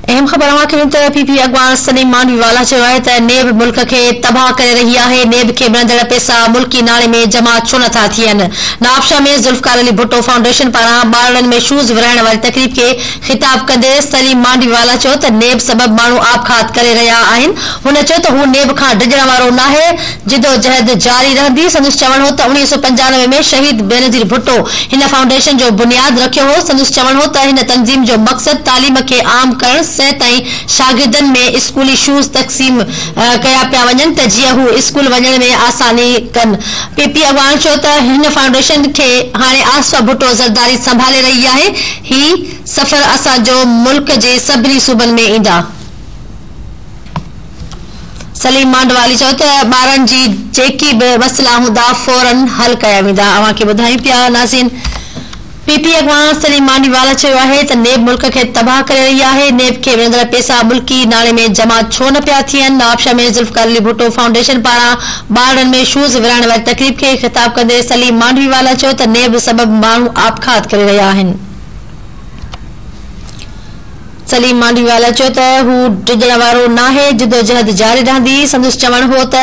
अहम खबर पीपी अगवान सलीम मांडवीवाला है नेब मुल्क के तबाह कर रही है। नेब के मिलंदड़ पैसा मुल्की नाले में जमा छो नथा थियन। नवाबशाह में जुल्फकार अली भुट्टो फाउंडेशन पारां ॿारनि में शूज़ विराइण वारी तकरीब के खिताब कंदे सलीम मांडवीवाला चयो त नेब सबब माण्हू आपघात करे रहिया आहिनि। हुन चयो त हू नेब खां डिॼण वारो नाहे, जिदोजहद जारी रहंदी। संदसि चवण हो त 1995 में शहीद बेनज़ीर भुट्टो हिन फाउंडेशन जो बुनियाद रखियो हो। संदसि चवण हो त हिन तंज़ीम जो मक़सद तालीम के आम करण शागिर्दन में स्कूली शूज़ तक़सीम कया पिया वञनि त जीअं हू स्कूल वञण में आसानी कनि। पीपी अगवान चयो त हिन फाउंडेशन खे हाणे आसफा भुट्टो ज़रदारी संभाले रही आहे। ही सफ़र असांजो मुल्क जे सभिनी सूबनि में ईंदा। सलीम मांडवाली चयो त ॿारनि जी जेकी बि मसइला हूंदा फौरन हल कया वेंदा। अवां खे ॿुधायूं पिया नाज़रीन। पीपी अगवान सलीम मांडवीवाला चयो आहे त नेब मुल्क के तबाह करे रही है। नेब के मिलंदड़ पैसा मुल्की नाले में जमा छो न पिया थियन। नवाबशाह में जुल्फकार अली भुट्टो फाउंडेशन पारां ॿारनि में शूज़ विराइण वारी तकरीब के खिताब कंदे सलीम मांडवीवाला चयो त नेब सबब माण्हू आपघात करे रहिया आहिनि। सलीम मांडवीवाला चयो त हू डिॼण वारो नाहे, जिदोजहद जारी रहंदी। संदसि चवण हो त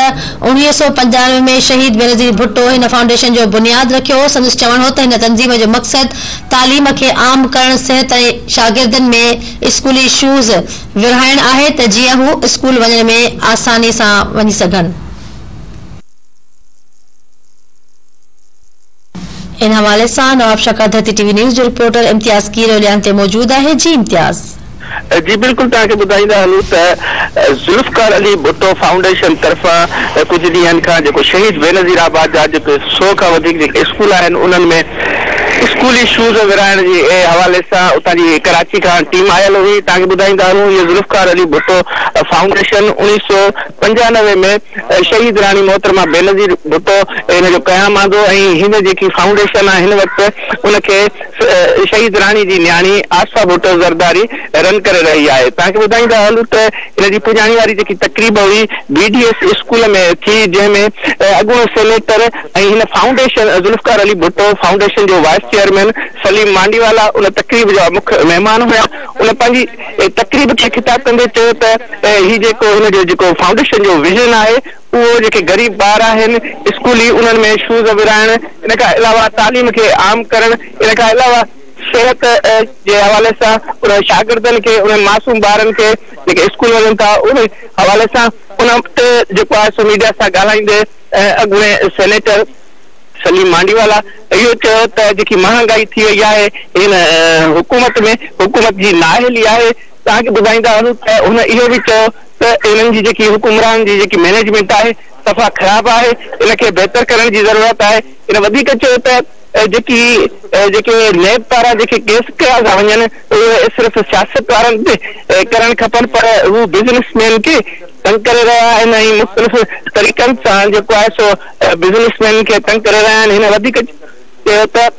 1995 में शहीद बेनज़ीर भुट्टो हिन फाउंडेशन जो बुनियाद रखियो हो। संदसि चवण हो त हिन तंज़ीम जो मक़सद तालीम खे आम करण, सिहत ऐं शागिर्दनि में स्कूली शूज़ विरहाइण आहे त जीअं हू स्कूल वञण में आसानी सां वञी सघनि। इन हवाले सां नवाबशाह का धरती टीवी न्यूज़ जो रिपोर्टर इम्तियाज़ कीरोलियान ते मौजूद है। जी इम्तियाज़। जी बिल्कुल तक बुधाईंदा हलूं त जुल्फकार अली भुट्टो फाउंडेशन तरफा कुछ ॾींहंनि खां जेको शहीद बेनज़ीराबाद जा जेके 100 खां वधीक जेके स्कूल आहिनि उन्हनि में स्कूली शूज़ विराइण जे हवाले सां उतां जी कराची खां टीम आयल हुई। तव्हांखे ॿुधाईंदा हलूं ये जुल्फकार अली भुट्टो फाउंडेशन 1995 में शहीद रानी मोहतरमा बेनज़ीर भुट्टो इन जो क़याम आंदो ऐं हिन जेकी फाउंडेशन आहे हिन वक़्तु उनखे शहीद रानी जी न्याणी आसफा भुट्टो ज़रदारी रन करे रही है। तव्हांखे ॿुधाईंदा हलूं त इन जी पुॼाणी वारी जेकी तकरीब हुई BDS स्कूल में थी, जंहिंमें अॻूणो सेनेटर ऐं हिन फाउंडेशन जुल्फकार अली भुट्टो फाउंडेशन जो वाइस चेयरमैन सलीम मांडवीवाला उन तकरीब जो मुख्य मेहमान हुआ। उन पंहिंजी तकरीब खे खिताब कंदे चयो त ही जेको हिन जो जेको फाउंडेशन जो विजन आहे उहो जेके गरीब ॿार आहिनि स्कूली उन्हनि में शूज़ विराइण, इन खां अलावा तालीम खे आम करण, इन खां अलावा सेहत जे हवाले सां उन शागिर्दनि खे उन मासूम ॿारनि खे जेके स्कूल वञनि था उन हवाले सां उन ते जेको आहे सो मीडिया सां ॻाल्हाईंदे अॻूणे सेनेटर सलीम मांडवीवाला इहो चयो त जेकी महांगाई थी वई आहे हिन हुकूमत में हुकूमत जी नाअहली आहे। तव्हांखे ॿुधाईंदा हलूं त हुन इहो बि चयो त इन्हनि जी जेकी हुकुमरान जी जेकी मैनेजमेंट आहे सफ़ा ख़राब आहे, इनखे बहितर करण जी ज़रूरत आहे। इन वधीक चयो त जेके नेब पारां जेके केस कया था वञनि उहे सिर्फ़ु सियासत वारनि ते करणु खपनि, पर हू बिज़नेसमैन खे तंग करे रहिया आहिनि ऐं मुख़्तलिफ़ तरीक़नि सां जेको आहे सो बिज़नेसमैन खे तंग करे रहिया आहिनि। हिन वधीक चयो त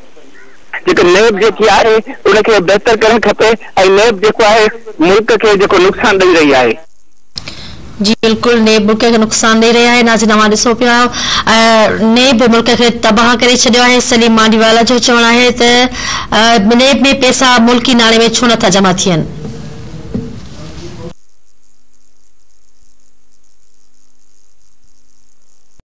जेको नेब जेकी आहे उनखे बहितर करणु खपे ऐं नेब जेको आहे मुल्क खे जेको नुक़सान ॾेई रही आहे। जी बिल्कुल, नेब मुल्क के नुक़सान दे रहा है। नाज़रीन अवां ॾिसो पिया नेब मुल्क के तबाह करे छॾियो आहे। सलीम मांडवीवाला जो चवणु आहे त नेब में पैसा मुल्की नाले में छो नथा जमा थियनि।